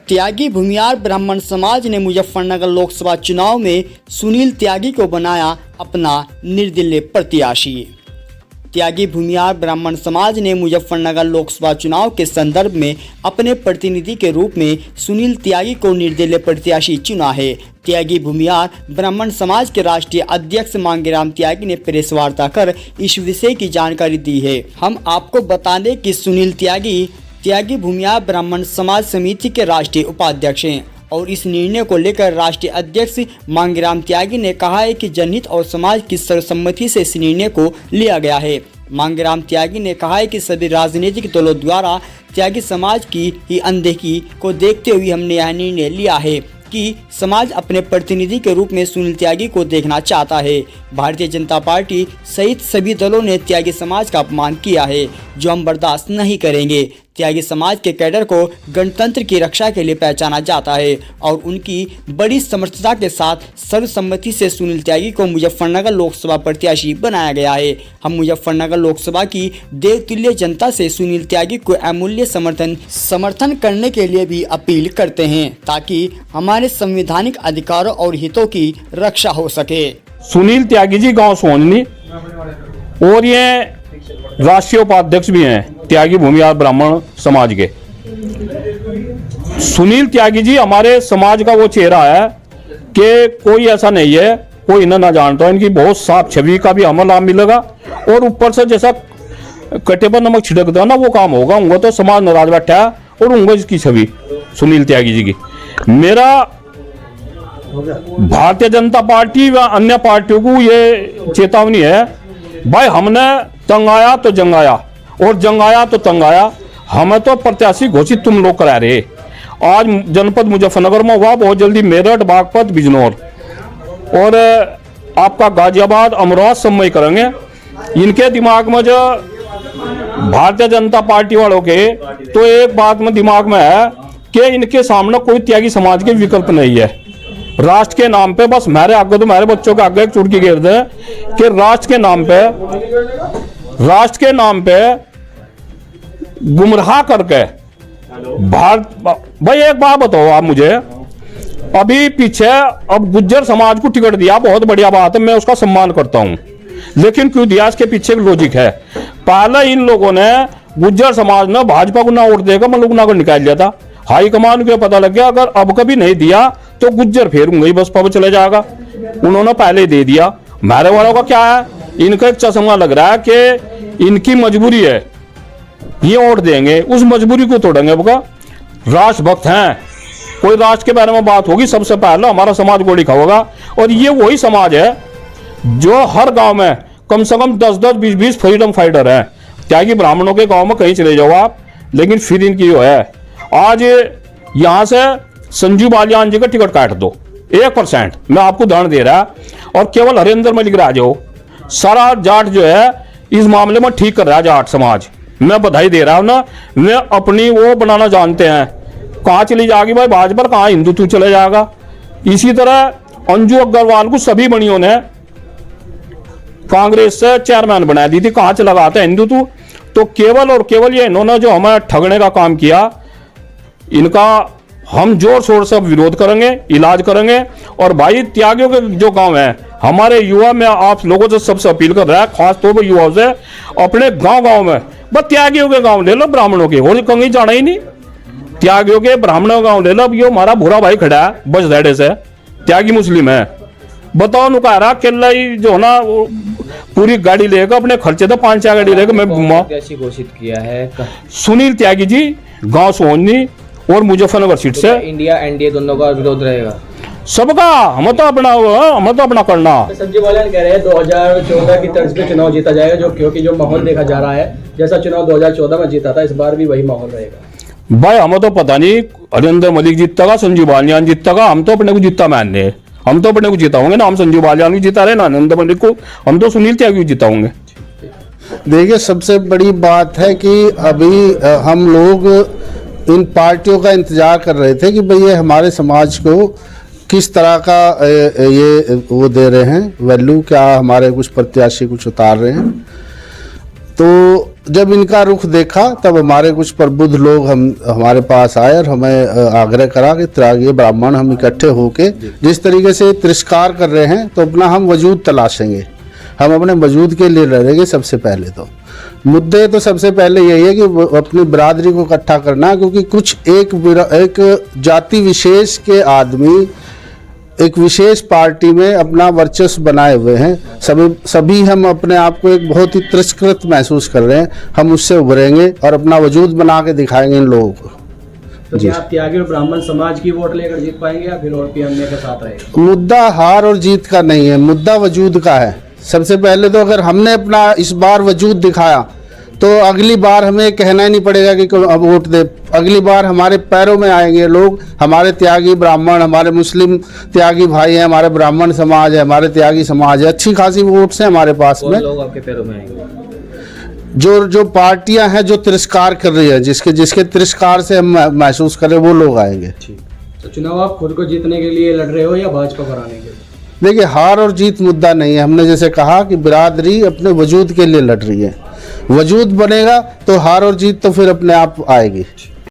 त्यागी भूमियार ब्राह्मण समाज ने मुजफ्फरनगर लोकसभा चुनाव में सुनील त्यागी को बनाया अपना निर्दलीय प्रत्याशी। त्यागी भूमियार ब्राह्मण समाज ने मुजफ्फरनगर लोकसभा चुनाव के संदर्भ में अपने प्रतिनिधि के रूप में सुनील त्यागी को निर्दलीय प्रत्याशी चुना है। त्यागी भूमियार ब्राह्मण समाज के राष्ट्रीय अध्यक्ष मांगेराम त्यागी ने प्रेस वार्ता कर इस विषय की जानकारी दी है। हम आपको बता दें कि सुनील त्यागी भूमियार ब्राह्मण समाज समिति के राष्ट्रीय उपाध्यक्ष हैं और इस निर्णय को लेकर राष्ट्रीय अध्यक्ष मांगेराम त्यागी ने कहा है कि जनहित और समाज की सर्वसम्मति से इस निर्णय को लिया गया है। मांगेराम त्यागी ने कहा है कि सभी राजनीतिक दलों द्वारा त्यागी समाज की ही अनदेखी को देखते हुए हमने यह निर्णय लिया है कि समाज अपने प्रतिनिधि के रूप में सुनील त्यागी को देखना चाहता है। भारतीय जनता पार्टी सहित सभी दलों ने त्यागी समाज का अपमान किया है, जो हम बर्दाश्त नहीं करेंगे। त्यागी समाज के कैडर को गणतंत्र की रक्षा के लिए पहचाना जाता है और उनकी बड़ी समर्थता के साथ सर्वसम्मति से सुनील त्यागी को मुजफ्फरनगर लोकसभा प्रत्याशी बनाया गया है। हम मुजफ्फरनगर लोकसभा की देवतुल्य जनता से सुनील त्यागी को अमूल्य समर्थन करने के लिए भी अपील करते हैं ताकि हमारे संवैधानिक अधिकारों और हितों की रक्षा हो सके। सुनील त्यागी जी गांव सोननी और ये राष्ट्रीय उपाध्यक्ष भी हैं त्यागी भूमियार ब्राह्मण समाज के। सुनील त्यागी जी हमारे समाज का वो चेहरा है कि कोई ऐसा नहीं है कोई इन्हें ना जानता। इनकी बहुत साफ छवि का भी हमें लाभ मिलेगा और ऊपर से जैसा कटे पर नमक छिड़क दो ना वो काम होगा। उनको तो समाज नाराज बैठा है और उनको इसकी छवि सुनील त्यागी जी की। मेरा भारतीय जनता पार्टी व अन्य पार्टियों को ये चेतावनी है, भाई हमने तंगाया तो जंगाया और जंगाया तो तंगाया। हमें तो प्रत्याशी घोषित तुम लोग करा रहे। आज जनपद मुजफ्फरनगर में हुआ, बहुत जल्दी मेरठ, बागपत, बिजनौर और आपका गाजियाबाद, अमरोहा सम्मय करेंगे। इनके दिमाग में जो भारतीय जनता पार्टी वालों के तो एक बात में दिमाग में है कि इनके सामने कोई त्यागी समाज के विकल्प नहीं है। राष्ट्र के नाम पे बस मेरे आगे तो मेरे बच्चों के आगे एक चुटकी गिर दे कि राष्ट्र के नाम पे गुमराह करके भाई एक बात बताओ आप मुझे। अभी पीछे अब गुज्जर समाज को टिकट दिया, बहुत बढ़िया बात है, मैं उसका सम्मान करता हूं, लेकिन क्यों दिया इसके पीछे लॉजिक है। पहले इन लोगों ने गुज्जर समाज ने भाजपा को ना वोट देगा मतलब ना को निकाल दिया था। हाईकमान को पता लग गया अगर अब कभी नहीं दिया तो गुज्जर फेरूंगा ही बसपा पर चले जाएगा। उन्होंने पहले दे दिया। मेरे वालों का क्या है, इनका एक चश्मा लग रहा है कि इनकी मजबूरी है, ये वोट देंगे, उस मजबूरी को तोड़ेंगे। राष्ट्रभक्त हैं, कोई राष्ट्र के बारे में बात होगी सबसे पहले हमारा समाज गोली खाओगा। और ये वही समाज है जो हर गांव में कम से कम 10-10, 20-20 फ्रीडम फाइटर हैं। त्यागी ब्राह्मणों के गांव में कहीं चले जाओ आप, लेकिन फिर इनकी जो है आज यहां से संजू बालियान जी का टिकट काट दो 1%, मैं आपको उदाहरण दे रहा और केवल हरिंदर मलिक राज हो। सारा जाट जो है इस मामले में ठीक कर रहा है जाट समाज, मैं बधाई दे रहा हूं ना। मैं अपनी वो बनाना जानते हैं, कहां चली जाएगी भाई भाजपा, कहां हिंदुत्व चले जाएगा। इसी तरह अंजू अग्रवाल को सभी बनियों ने कांग्रेस से चेयरमैन बना दी थी, कहां चला गया था हिंदुत्व। तो केवल और केवल ये इन्होंने जो हमें ठगने का काम किया, इनका हम जोर शोर से विरोध करेंगे, इलाज करेंगे। और भाई त्यागियों के जो गांव है हमारे युवा, में आप लोगों से सबसे अपील कर रहा है, खास तौर पर युवाओं से, अपने गांव में बस त्यागियों के गांव ले लो, ब्राह्मणों के और कहीं जाना ही नहीं। त्यागियों के ब्राह्मणों का गांव ले लो। यो हमारा भूरा भाई खड़ा है बस दाड़े से, त्यागी मुस्लिम है, बताओ नुकारा केला जो ना पूरी गाड़ी लेकर अपने खर्चे तो 5-4 गाड़ी लेकर मैं घूमा। घोषित किया है सुनील त्यागी जी गांव सोहनी और मुजफ्फरनगर सीट से। इंडिया एनडीए दोनों का विरोध रहेगा सबका, हमें तो अपना करना। संजय बालियान कह रहे हैं 2014 की तर्ज पे चुनाव जीता जाएगा, जो क्योंकि जो माहौल देखा जा रहा है जैसा चुनाव 2014 में जीता था, इस बार भी वही माहौल रहेगा। भाई हमें तो पता नहीं हरिंदर मलिक जीतेगा, संजू बालियान जीतेगा, हम तो अपने को जीता मानने, हम तो अपने को जीता होंगे ना। हम संजू बालियान को जीता रहे ना हरिंदर मलिक को, हम तो सुनील त्यागी को जीता होंगे। देखिए सबसे बड़ी बात है कि अभी हम लोग इन पार्टियों का इंतजार कर रहे थे कि भाई ये हमारे समाज को किस तरह का ये वो दे रहे हैं वैल्यू, क्या हमारे कुछ प्रत्याशी कुछ उतार रहे हैं। तो जब इनका रुख देखा तब हमारे कुछ प्रबुद्ध लोग हमारे पास आए और हमें आग्रह करा कि त्यागी ब्राह्मण हम इकट्ठे होके जिस तरीके से तिरस्कार कर रहे हैं तो अपना हम वजूद तलाशेंगे, हम अपने वजूद के लिए लड़ेंगे। सबसे पहले तो मुद्दे तो सबसे पहले यही है कि अपनी बिरादरी को इकट्ठा करना, क्योंकि कुछ एक जाति विशेष के आदमी एक विशेष पार्टी में अपना वर्चस्व बनाए हुए हैं। सभी हम अपने आप को एक बहुत ही तिरस्कृत महसूस कर रहे हैं। हम उससे उभरेंगे और अपना वजूद बना के दिखाएंगे इन लोगों को। तो क्या आप त्यागी और ब्राह्मण समाज की वोट लेकर जीत पाएंगे या फिर और भी अन्य के साथ रहेगा? मुद्दा हार और जीत का नहीं है, मुद्दा वजूद का है। सबसे पहले तो अगर हमने अपना इस बार वजूद दिखाया तो अगली बार हमें कहना ही नहीं पड़ेगा कि अब वोट दे। अगली बार हमारे पैरों में आएंगे लोग, हमारे त्यागी ब्राह्मण, हमारे मुस्लिम त्यागी भाई हैं, हमारे ब्राह्मण समाज है, हमारे त्यागी समाज है, अच्छी खासी वोट्स हैं हमारे पास में। लोग आपके पैरों में आएंगे? जो पार्टियां हैं जो तिरस्कार कर रही है, जिसके तिरस्कार से हम महसूस करें वो लोग आएंगे। तो चुनाव आप खुद को जीतने के लिए लड़ रहे हो या भाजपा पर आने के लिए? देखिए, हार और जीत मुद्दा नहीं है। हमने जैसे कहा कि बिरादरी अपने वजूद के लिए लड़ रही है, वजूद बनेगा तो हार और जीत तो फिर अपने आप आएगी।